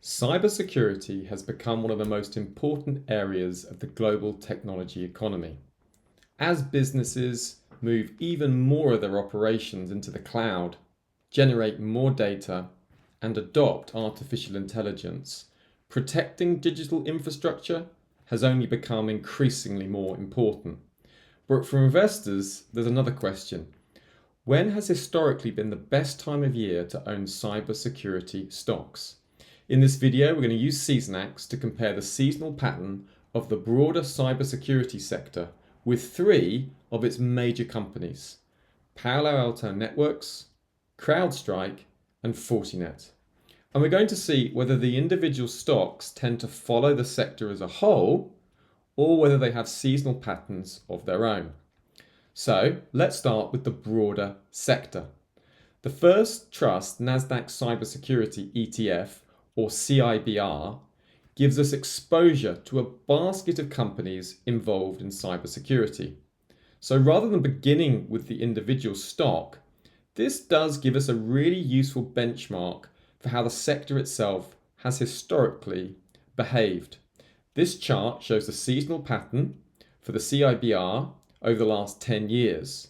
Cybersecurity has become one of the most important areas of the global technology economy. As businesses move even more of their operations into the cloud, generate more data, and adopt artificial intelligence, protecting digital infrastructure has only become increasingly more important. But for investors, there's another question. When has historically been the best time of year to own cybersecurity stocks? In this video, we're going to use Seasonax to compare the seasonal pattern of the broader cybersecurity sector with three of its major companies: Palo Alto Networks, CrowdStrike, and Fortinet. And we're going to see whether the individual stocks tend to follow the sector as a whole or whether they have seasonal patterns of their own. So let's start with the broader sector. The First Trust NASDAQ Cybersecurity ETF, or CIBR, gives us exposure to a basket of companies involved in cybersecurity. So rather than beginning with the individual stock, this does give us a really useful benchmark for how the sector itself has historically behaved. This chart shows the seasonal pattern for the CIBR over the last 10 years.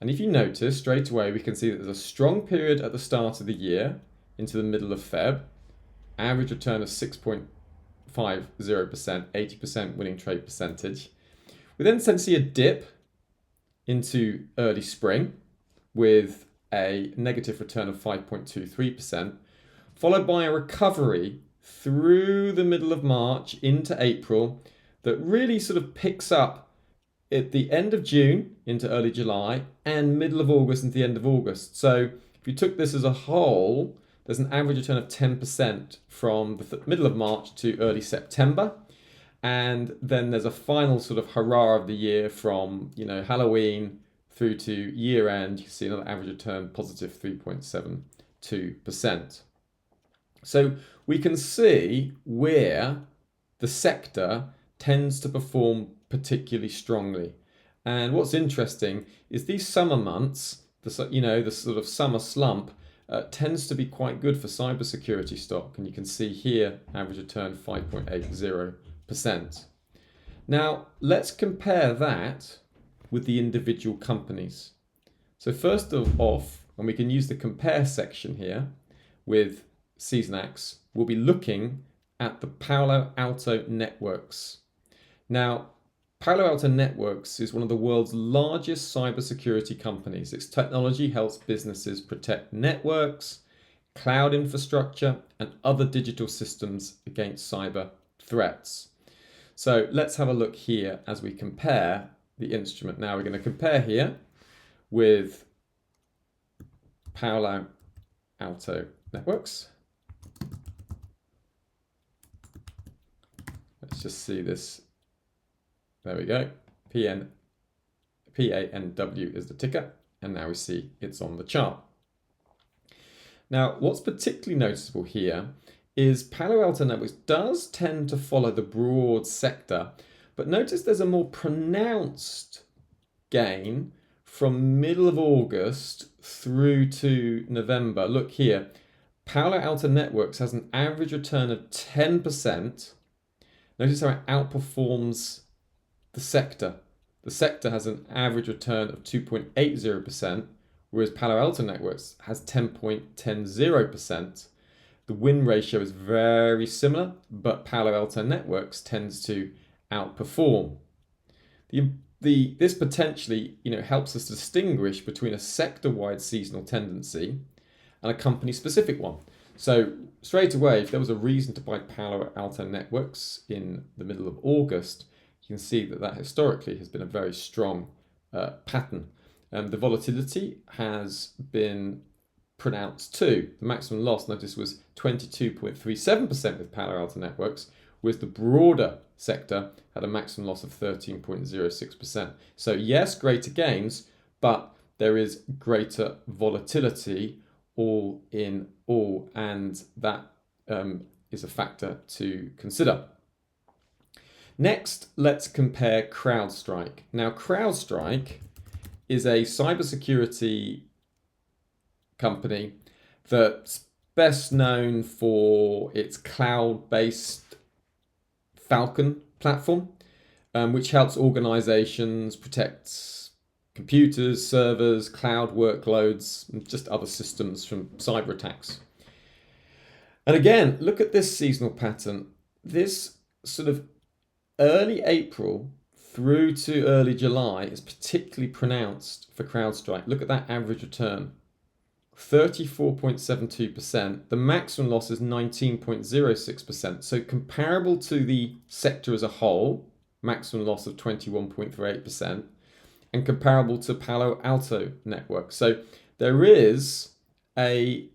And if you notice, straight away we can see that there's a strong period at the start of the year into the middle of Feb, average return of 6.50%, 80% winning trade percentage. We then tend to see a dip into early spring with a negative return of 5.23%, followed by a recovery through the middle of March into April that really sort of picks up at the end of June into early July and middle of August into the end of August. So if you took this as a whole, there's an average return of 10% from the middle of March to early September. And then there's a final sort of hurrah of the year from, Halloween through to year end. You see another average return positive 3.72%. So we can see where the sector tends to perform particularly strongly. And what's interesting is these summer months, the sort of summer slump, tends to be quite good for cybersecurity stock. And you can see here, average return 5.80%. Now, let's compare that with the individual companies. So first off, and we can use the compare section here with Seasonax, we'll be looking at the Palo Alto Networks. Now, Palo Alto Networks is one of the world's largest cybersecurity companies. Its technology helps businesses protect networks, cloud infrastructure, and other digital systems against cyber threats. So let's have a look here as we compare the instrument. Now we're going to compare here with Palo Alto Networks. Let's just see this. There we go. PANW is the ticker, and now we see it's on the chart. Now, what's particularly noticeable here is Palo Alto Networks does tend to follow the broad sector, but notice there's a more pronounced gain from middle of August through to November. Look here, Palo Alto Networks has an average return of 10%. Notice how it outperforms the sector. The sector has an average return of 2.80%, whereas Palo Alto Networks has 10.10%. The win ratio is very similar, but Palo Alto Networks tends to outperform. This potentially helps us distinguish between a sector-wide seasonal tendency and a company-specific one. So straight away, if there was a reason to buy Palo Alto Networks in the middle of August, you can see that historically has been a very strong pattern. The volatility has been pronounced too. The maximum loss, notice, was 22.37% with Palo Alto Networks, whereas the broader sector had a maximum loss of 13.06%. So yes, greater gains, but there is greater volatility all in all, and that is a factor to consider. Next, let's compare CrowdStrike. Now, CrowdStrike is a cybersecurity company that best known for its cloud-based Falcon platform, which helps organizations protect computers, servers, cloud workloads, and just other systems from cyber attacks. And again, look at this seasonal pattern. This sort of early April through to early July is particularly pronounced for CrowdStrike. Look at that average return, 34.72%. The maximum loss is 19.06%. So comparable to the sector as a whole, maximum loss of 21.38%, and comparable to Palo Alto Networks. So there is a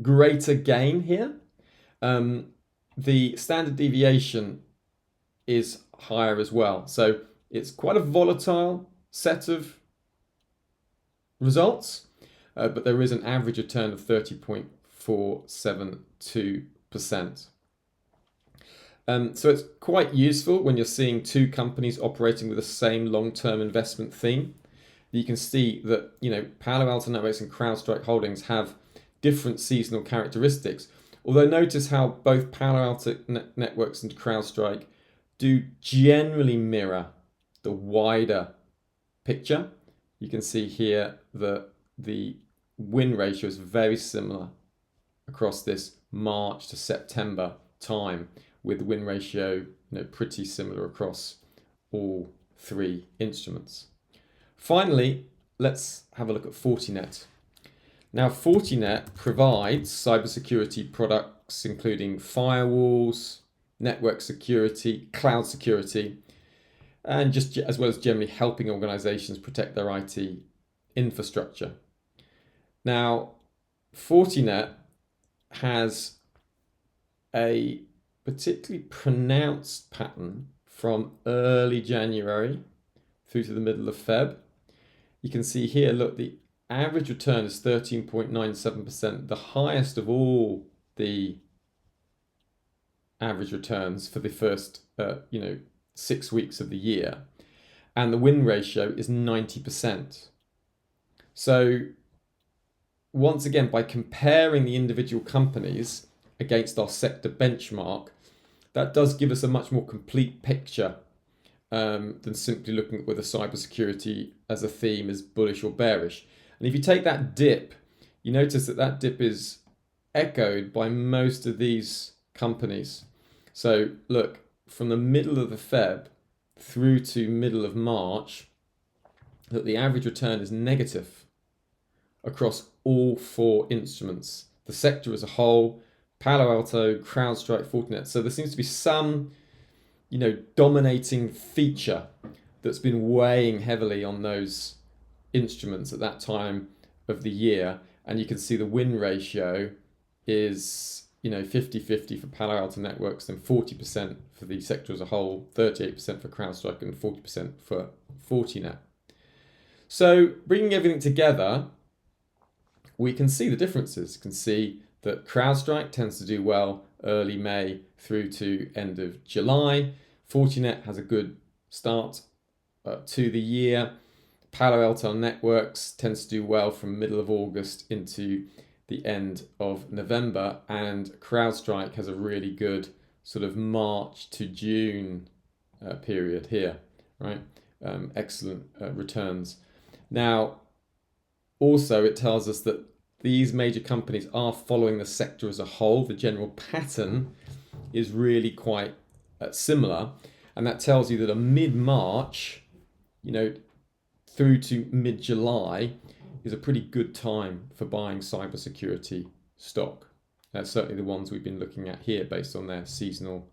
greater gain here. The standard deviation is higher as well. So it's quite a volatile set of results, but there is an average return of 30.472%. So it's quite useful when you're seeing two companies operating with the same long-term investment theme. You can see that, Palo Alto Networks and CrowdStrike Holdings have different seasonal characteristics. Although notice how both Palo Alto Networks and CrowdStrike do generally mirror the wider picture. You can see here that the win ratio is very similar across this March to September time, with the win ratio pretty similar across all three instruments. Finally, let's have a look at Fortinet. Now, Fortinet provides cybersecurity products including firewalls, network security, cloud security, and just as well as generally helping organizations protect their IT infrastructure. Now, Fortinet has a particularly pronounced pattern from early January through to the middle of Feb. You can see here, look, the average return is 13.97%, the highest of all the average returns for the first 6 weeks of the year, and the win ratio is 90%. So once again, by comparing the individual companies against our sector benchmark, that does give us a much more complete picture than simply looking at whether cybersecurity as a theme is bullish or bearish. And if you take that dip, you notice that dip is echoed by most of these companies. So look, from the middle of the Feb through to middle of March, that the average return is negative across all four instruments. The sector as a whole, Palo Alto, CrowdStrike, Fortinet. So there seems to be some, dominating feature that's been weighing heavily on those instruments at that time of the year. And you can see the win ratio is 50-50 for Palo Alto Networks, and 40% for the sector as a whole, 38% for CrowdStrike, and 40% for Fortinet. So bringing everything together, we can see the differences. You can see that CrowdStrike tends to do well early May through to end of July. Fortinet has a good start to the year. Palo Alto Networks tends to do well from middle of August into the end of November, and CrowdStrike has a really good sort of March to June period here, right? Excellent returns. Now, also it tells us that these major companies are following the sector as a whole. The general pattern is really quite similar, and that tells you that a mid-March, through to mid-July is a pretty good time for buying cybersecurity stock. That's certainly the ones we've been looking at here based on their seasonal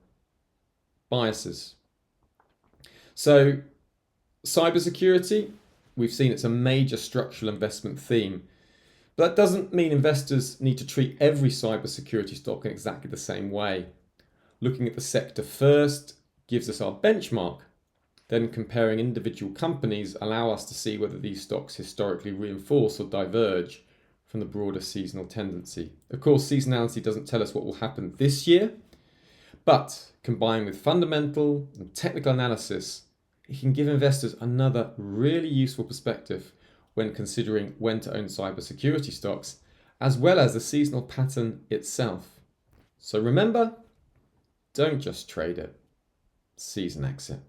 biases. So cybersecurity, we've seen it's a major structural investment theme. But that doesn't mean investors need to treat every cybersecurity stock in exactly the same way. Looking at the sector first gives us our benchmark. Then comparing individual companies allow us to see whether these stocks historically reinforce or diverge from the broader seasonal tendency. Of course, seasonality doesn't tell us what will happen this year, but combined with fundamental and technical analysis, it can give investors another really useful perspective when considering when to own cybersecurity stocks as well as the seasonal pattern itself. So remember, don't just trade it, season exit.